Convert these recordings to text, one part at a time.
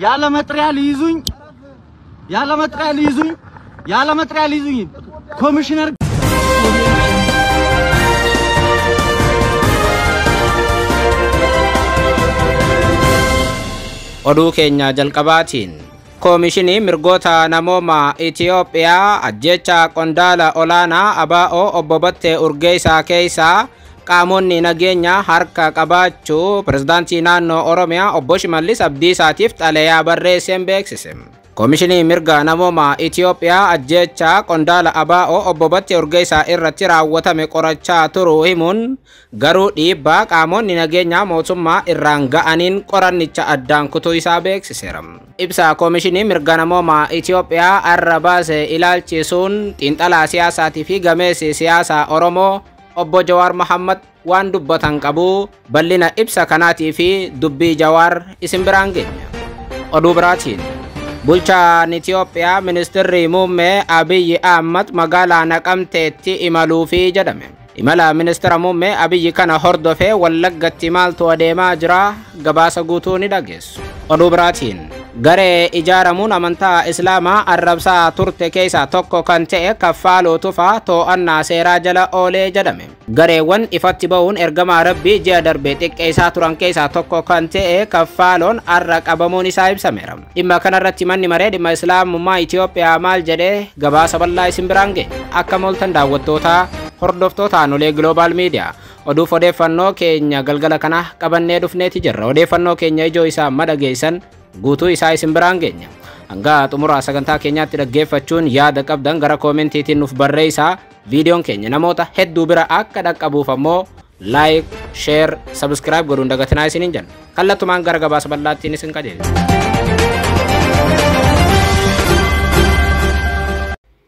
ያለ መጥሪያ ሊይዙኝ ኮሚሽነር oduu keenya jalqabaatiin Koomishinii mirgoota namooma Itoophiyaa ajjecha qondaala olaanaa ABO obbo Battee Urgeessaa keessaa qaamonni nageenya harka qabaachuu pirezidaantii naannoo Oromiyaa obbo Shimallis Abdiisaatiif xalayaa barreesseen beeksise. Koomishinii mirga namooma Itoophiyaa ajjecha qondaala ABO obbo Battee Urgeessaa irratti raawwatame qorachaa turuu himuun garuu dhiibbaa qaamonni nageenya mootummaa irraan ga'aniin qorannicha addaan kutuu isaa beeksiseera. Ibsa Koomishinii mirga namooma Itoophiyaa arra baase ilaalchisuun xiinxalaa siyaasaatii fi gameessi siyaasaa Oromoo obbo Jawaar Mohammad waan dubbatan qabu bal'ina ibsa kanaatii fi dubbii Jawaar isin biraan geenya. Oduu biraatiin bulchaan Itoophiyaa ministeerri muummee Abiyyi Ahmad magaalaa Naqamteetti imaluufi jedhame. Imala ministeera muummee Abiyyi kana hordofee Wallaggatti maaltu adeemaa jira gabaasa guutuu ni dhageessu. Oduu biraatiin garee ijaaramuun amantaa Islaamaa arrabsaa turte keessaa tokko kan ta'e Kaffaaloo Tufaa to'annaa seeraa jala oolee jedhame. Gareewwan ifatti ba'uun ergamaa Rabbii ji'a darbee xiqqeessaa turan keessaa tokko kan ta'e Kaffaaloon arra qabamuun isaa ibsameera. Dhimma kanarratti manni maree dhimma Islaamummaa Itoophiyaa maal jedhee gabaasa bal'aa isin biraan geenya. Akka mooltan daawwattoota hordoftoota Anolee Global Media oduuf odeeffannoo keenya galgala kana qabannee dhufneeti jirra. Odeeffannoo keenya ijoo isaa madhageessan guutuu isaa isin biraan geenya. Hanga xumura sagantaa keenyaatti dhaggeeffachuun yaada qabdan gara koomentiitiin nuuf barreessaa. Viidiyoon keenya namoota hedduu bira akka dhaqqabuuf ammoo like, share, subscribe godhuun dagatinaa isiniin jenna. Kallattumaan gara gabaasa bal'aattiin isin qajeelcha.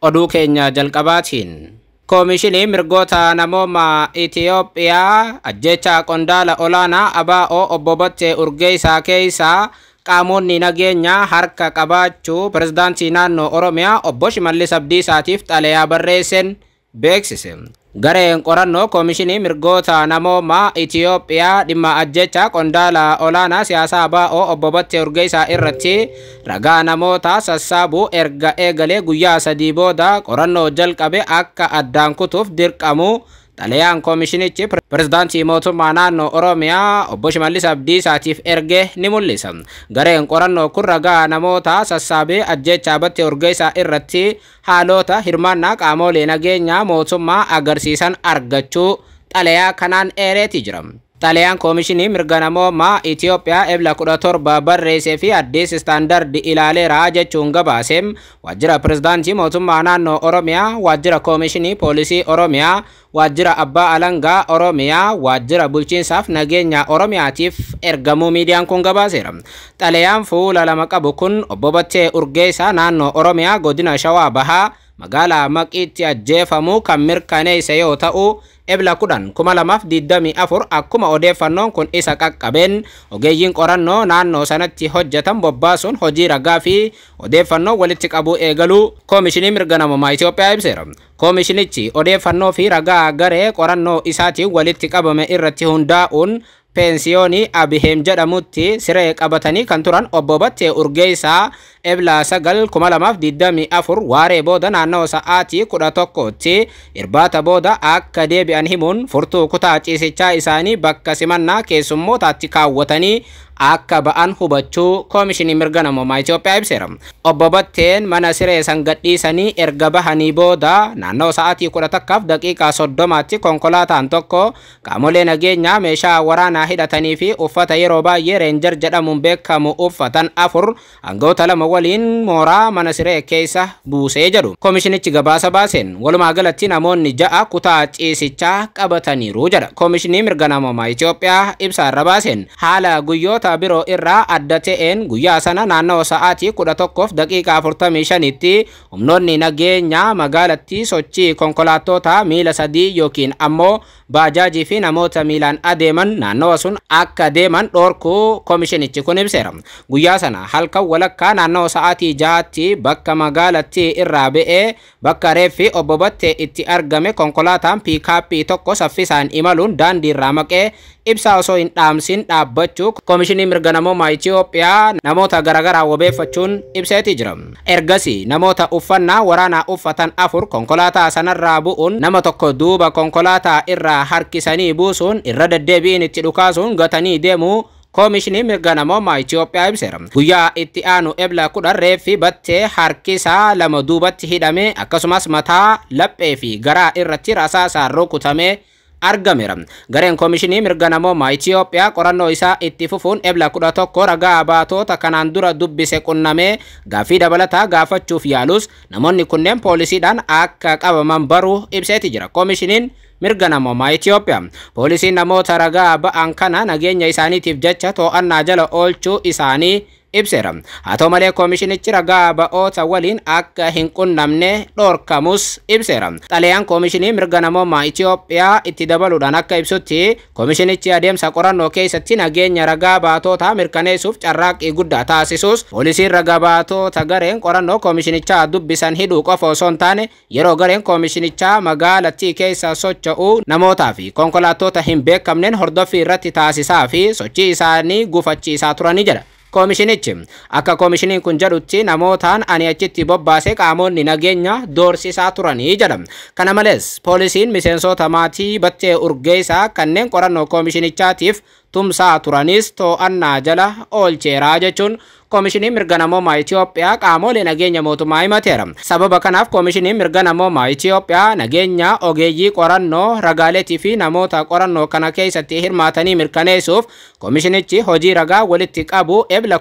Oduu keenya jalqabaatiin Koomishinii mirgoota namooma Itoophiyaa ajjecha qondaala olaanaa ABO obbo Battee Urgeessaa keessaa qaamonni nageenya harka qabaachuu pirezidaantii naannoo Oromiyaa obbo Shimallis Abdiisaatiif xalayaa barreesseen beeksise. Gareen qorannoo Koomishinii mirgoota namooma Itoophiyaa dhimma ajjecha qondaala olaanaa siyaasaa ABO obbo Battee Urgeessaa irratti ragaa namoota sassaabuu erga eegalee guyyaa 3 booda qorannoo jalqabe akka addaan kutuuf dirqamu xalayaan koomishinichi pirezidaantii mootummaa naannoo Oromiyaa obbo Shimallis Abdiisaatiif erge ni mul'isa. Gareen qorannoo kun ragaa namoota sassaabee ajjecha Battee Urgeessaa irratti haalota hirmaannaa qaamolee nageenyaa mootummaa agarsiisan argachuu xalayaa kanaan eereeti jira. Xalayaan Koomishinii mirga namooma Itoophiyaa ebla 17 barreessee fi Addis Istaandardi ilaaleera jechuun gabaaseem waajjira pirezidaantii mootummaa naannoo Oromiyaa, waajjira Koomishinii poolisii Oromiyaa, waajjira abbaa alangaa Oromiyaa, waajjira bulchiinsaaf nageenya Oromiyaatiif ergamuu miidiyaan kun gabaaseera. Xalayaan fuula lama qabu kun obbo Battee Urgeessaa naannoo Oromiyaa godina Shawaa Bahaa magaalaa Maqiitti ajjeefamuu kan mirkaneesse yoo ta'u ebla 10/2024 akkuma odeeffannoon kun isa qaqqabeen ogeeyyiin qorannoo naannoo sanatti hojjetan bobbaasuun hojii ragaa fi odeeffannoo walitti qabuu eegaluu Koomishinii mirga namoomaa Itoophiyaa ibseera. Koomishinichi odeeffannoo fi ragaa garee qorannoo isaatiin walitti qabame irratti hundaa'uun pensiyoonii Abiheem jedhamutti siree qabatanii kan turan obbo Battee Urgeessaa ebla 9/2024 waaree booda naannoo sa'aatii 11tti irbaata booda akka deebi'an himuun furtuu kutaa ciisichaa isaanii bakka simannaa keessummootaatti kaawwatanii akka ba'an hubachuu Koomishinii mirga namoomaa Itoophiyaa ibseera. Obbo Batteen mana siree san gadhiisanii erga bahanii booda naannoo sa'aatii 11:30tti konkolaataan tokko qaamolee nageenyaa meeshaa waraanaa hidhatanii fi uffata yeroo baay'ee reenjar jedhamuun beekamu uffatan 4 aangawoota 2 waliin mooraa mana siree keessa buusee jedhu. Koomishinichi gabaasa baaseen walumaa galatti namoonni 6 kutaa ciisichaa qabataniiru jedha. Koomishinii mirga namoomaa Itoophiyaa ibsa irra baaseen haala guyyoota biroo irraa adda ta'een guyyaa sana naannoo sa'aatii 11:45tti humnoonni nageenyaa magaalattii sochii konkolaattota miila 3 yookiin ammoo baajaajii fi namoota miilaan adeeman naannoo sun akka deeman dhorkuu koomishinichi kun ibseera. Guyyaa sana halkan walakkaa naannoo sa'aatii 6tti bakka magaalattii irraa ba'ee bakka reeffi obbo Battee itti argame konkolaataan piikaappii tokko saffisaan imaluun daandii irraa maqee ibsaa osoo hin dhaamsin dhaabbachuu Koomishinii Mirga Namoomaa Itoophiyaa namoota garagaraa wabeeffachuun ibseetii jira. Ergasii namoota uffannaa waraanaa uffatan 4 konkolaataa sanarraa bu'uun nama tokko duuba konkolaataa irraa harkisanii buusuun irra deddeebiin itti dhukaasuun gatanii deemuu Koomishinii Mirga Namoomaa Itoophiyaa ibseera. Guyyaa itti aanu ebla 10 reeffi battee harkisaa 2 duubatti hidhame akkasumas mataa, laphee fi garaa irratti rasaasaan rukutamee argameera. Gareen Koomishinii Mirga Namoomaa Itoophiyaa qorannoo isaa itti fufuun ebla 11 ragaa baatota kanaan dura dubbise qunnamee gaaffii dabalataa gaafachuuf yaalus namoonni kunneen poolisiidhaan akka qabaman baruu ibseeti jira. Koomishiniin Mirga Namoomaa Itoophiyaa poolisiin namoota ragaa ba'an kana nageenya isaaniitiif jecha to'annaa jala oolchuu isaanii ibseera. Haa ta'u malee koomishinichi ragaa ba'oota waliin akka hin qunnamne dhorkamus ibseera. Xalayaan Koomishinii Mirga Namoomaa Itoophiyaa itti dabaluudhaan akka ibsutti koomishinichi adeemsa qorannoo keessatti nageenya ragaa baatota mirkaneessuuf carraaqqii guddaa taasisus poolisiin ragaa baatota gareen qorannoo koomishinichaa dubbisan hidhuu qofa osoo hin taane yeroo gareen koomishinichaa magaalattii keessa socho'u namootaa fi konkolaattota hin beekamneen hordoffii irratti taasisaa fi sochii isaanii gufachiisaa turanii jedha. Koomishinichi akka koomishiniin kun jedhutti namootaan ani achitti bobbaasee qaamonni nageenya doorsisaa turanii jedha. Kana malees poolisiin miseensota maatii Battee Urgeessaa kanneen qorannoo koomishinichaatiif tumsaa turanis to'annaa jala oolcheera jechuun Koomishinii Mirga Namoomaa Itoophiyaa qaamolee nageenya mootummaa himateera. Sababa kanaaf Koomishinii Mirga Namoomaa Itoophiyaa nageenya ogeeyyii qorannoo ragaaleetii fi namoota qorannoo kana keessatti hirmaatanii mirkaneessuuf koomishinichi hojii ragaa walitti qabu ebla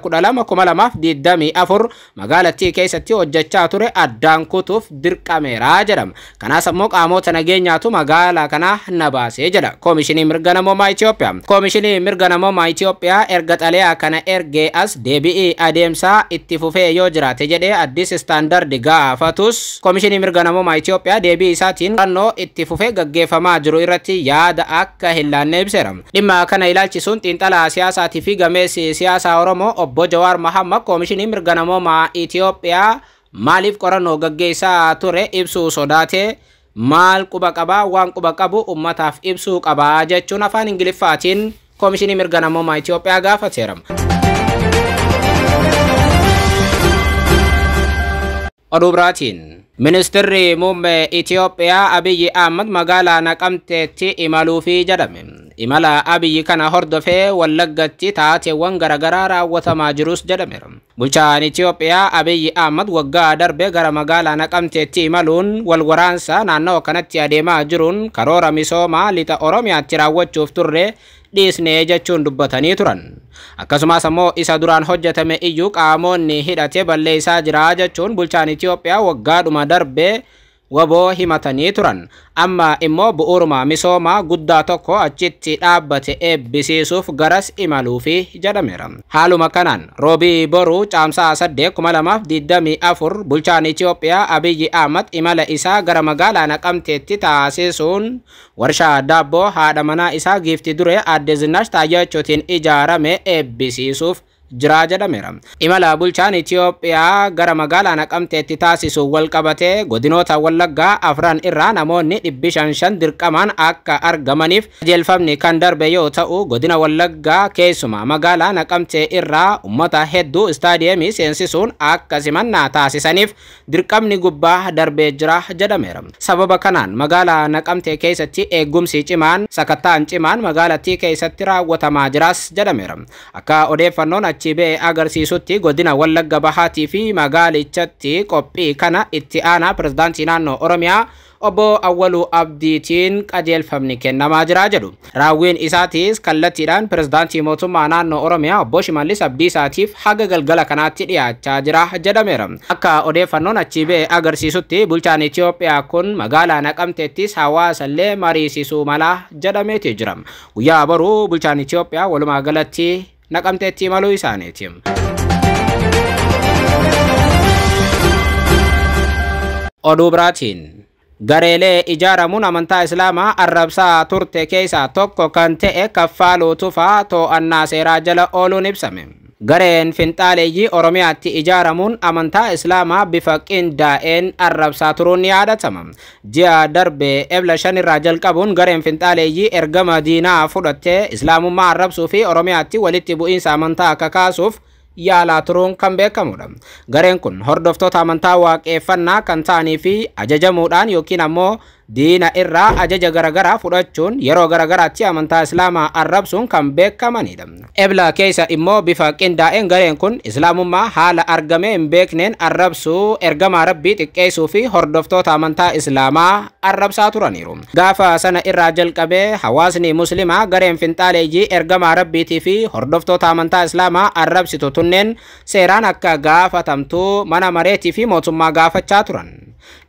12/2024 magaalattii keessatti hojjechaa ture addaan kutuuf dirqameera jedhama. Kanaas immoo qaamota nageenyaatu magaalaa kana nabaasee jedha Koomishinii Mirga Namoomaa Itoophiyaa. Koomishinii Mirga Namoomaa Itoophiyaa erga xalayaa kana ergee as deebi'ee adeemsa itti fufee yoo jiraate jedhee Addis Standard gaafatus Koomishinii Mirga Namoomaa Itoophiyaa deebii isaatiin qorannoo itti fufee gaggeeffamaa jiru irratti yaada akka hin laanne ibseera. Dhimma kana ilaalchisuun xiinxalaa siyaasaatii fi gameessi siyaasaa Oromoo obbo Jawaar Mohammad Koomishinii Mirga Namoomaa Itoophiyaa maaliif qorannoo gaggeessaa ture ibsuu sodaatee maal quba qabaa waan quba qabu ummataaf ibsuu qabaa jechuun afaan Ingiliffaatiin Koomishinii Mirga Namoomaa Itoophiyaa gaafateera. Oduu biraatiin Ministeerri Muummee Itoophiyaa Abiyyi Ahmad magaalaa Naqamteetti imaluufi jedhame. Imala Abiyyi kana hordofee Wallaggatti taateewwan garagaraa raawwatamaa jirus jedhameera. Bulchaan Itoophiyaa Abiyyi Ahmad waggaa darbe gara magaalaa Naqamteetti imaluun wal waraansa naannoo kanatti adeemaa jiruun karoora misoomaa lixa Oromiyaatti raawwachuuf turre dhiisnee jechuun dubbatanii turan. Akkasumas immoo isa duraan hojjetame iyyuu qaamonni hidhatee balleessaa jira jechuun bulchaan Itoophiyaa waggaadhuma darbe waboo himatanii turan. Amma immoo bu'uuruma misoomaa guddaa tokko achitti dhaabbate eebbisiisuuf garas imaluufi jedhameera. Haaluma kanaan roobii boruu caamsaa 8/2024 bulchaan Itoophiyaa Abiyyi Ahmad imala isaa gara magaalaa Naqamteetti taasisuun warshaa daabboo haadha manaa isaa Giiftii Duree Aadde Zinaash Taayyachootiin ijaarame eebbisiisuuf jira jedhameera. Imala bulchaan Itoophiyaa gara magaalaa Naqamteetti taasisu wal qabatee godinoota Wallaggaa 4 irraa namoonni 500 dirqamaan akka argamaniif qajeelfamni kan darbe yoo ta'u godina Wallaggaa keessumaa magaalaa Naqamtee irraa ummata hedduu istaadiyeemii seensisuun akka simannaa taasisaniif dirqamni gubbaa darbee jira jedhameera. Sababa kanaan magaalaa Naqamtee keessatti eegumsi cimaan sakattaan cimaan magaalattii keessatti raawwatamaa jiras jedhameera. Akka odeeffannoon chibee agarsiisutti godina Wallagga Bahaatii fi magaalichatti qophii kana itti aanaa pirezidaantii naannoo Oromiyaa obbo Awwaluu Abdiitiin qajeelfamni kennamaa jira jedhu. Raawwiin isaatiis kallattiidhaan pirezidaantii mootummaa naannoo Oromiyaa obbo Shimallis Abdiisaatiif haga galgala kanaatti dhiyaachaa jira jedhameera. Akka odeeffannoon achibee agarsiisutti bulchaan Itoophiyaa kun magaalaa Naqamteettis hawaasallee mariisisuu mala jedhameeti jira. Guyyaa boruu bulchaan Itoophiyaa walumaa galatti Naqamteetti imaluu isaaniiti. Oduu biraatiin gareelee ijaaramuun amantaa Islaamaa arrabsaa turte keessaa tokko kan ta'e Kaffaaluu Tufaa to'annaa seeraa jala ooluun ibsame. gareen finxaaleeyyii Oromiyaatti ijaaramuun amantaa Islaamaa bifa qindaa'een arrabsaa turuun ni yaadatama. Ji'a darbe ebla 5 irraa jalqabuun gareen finxaaleeyyii ergama diinaa fudhattee Islaamummaa arrabsuu fi Oromiyaatti walitti bu'iinsa amantaa akka kaasuuf yaalaa turuun kan beekamudha. Gareen kun hordoftoota amantaa waaqeffannaa kan ta'anii fi ajajamuudhaan yookiin ammoo diina irraa ajaja garagaraa fudhachuun yeroo garagaraatti amantaa Islaamaa arrabsuun kan beekamanidha. Ebla keessa immoo bifa qindaa'een gareen kun Islaamummaa haala argamee hin beekneen arrabsuu, ergamaa Rabbii xiqqeessuu fi hordoftoota amantaa Islaamaa arrabsaa turaniiru. Gaafa sana irraa jalqabee hawaasni muslimaa gareen finxaaleeyyii ergamaa Rabbiitii fi hordoftoota amantaa Islaamaa arrabsitu tunneen seeraan akka gaafatamtu mana mareetii fi mootummaa gaafachaa turan.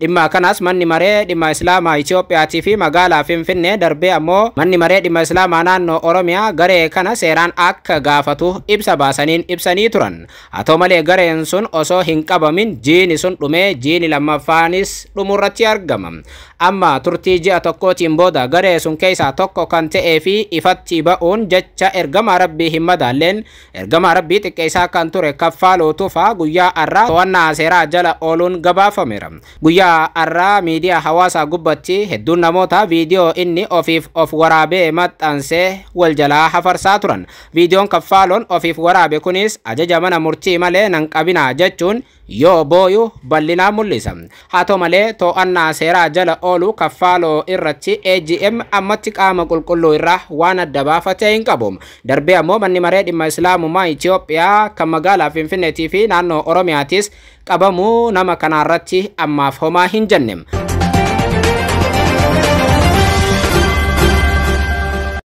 Dhimma kanas manni maree dhimma Islaamaa Itiyoophiyaatii fi magaalaa Finfinnee darbee ammoo manni maree dhimma Islaamaa naannoo Oromiyaa garee kana seeraan akka gaafatu ibsa baasaniin ibsanii turan. Haa ta'u malee gareen sun osoo hin qabamin jiini sun dhumee jiini lammaffaanis dhumurratti argama. Amma turtii ji'a tokkootiin booda garee sun keessaa tokko kan ta'ee fi ifatti ba'uun jecha ergamaa Rabbii hin madaalleen ergamaa Rabbii xiqqeessaa kan ture Kaffaaluu Tufaa guyyaa har'aa to'annaa seeraa jala ooluun gabaafameera. Guyyaa har'aa miidiyaa hawaasaa gubbatti hedduun namoota viidiyoo inni ofiif of waraabee maxxansee wal jalaa hafarsaa turan. Viidiyoon Kaffaaloon ofiif waraabe kunis ajaja mana murtii malee nan qabinaa jechuun yoo booyu bal'inaa mul'isa. Haa ta'u malee to'annaa seeraa jala oolu Kaffaaloo irratti AGM ammatti qaama qulqulluu irraa waan adda baafatee hin qabu. Darbee ammoo manni maree dhimma Islaamummaa Itiyoophiyaa kan magaalaa Finfinneetii fi naannoo Oromiyaatis qabamuu nama kanaarratti ammaaf homaa hin jenne.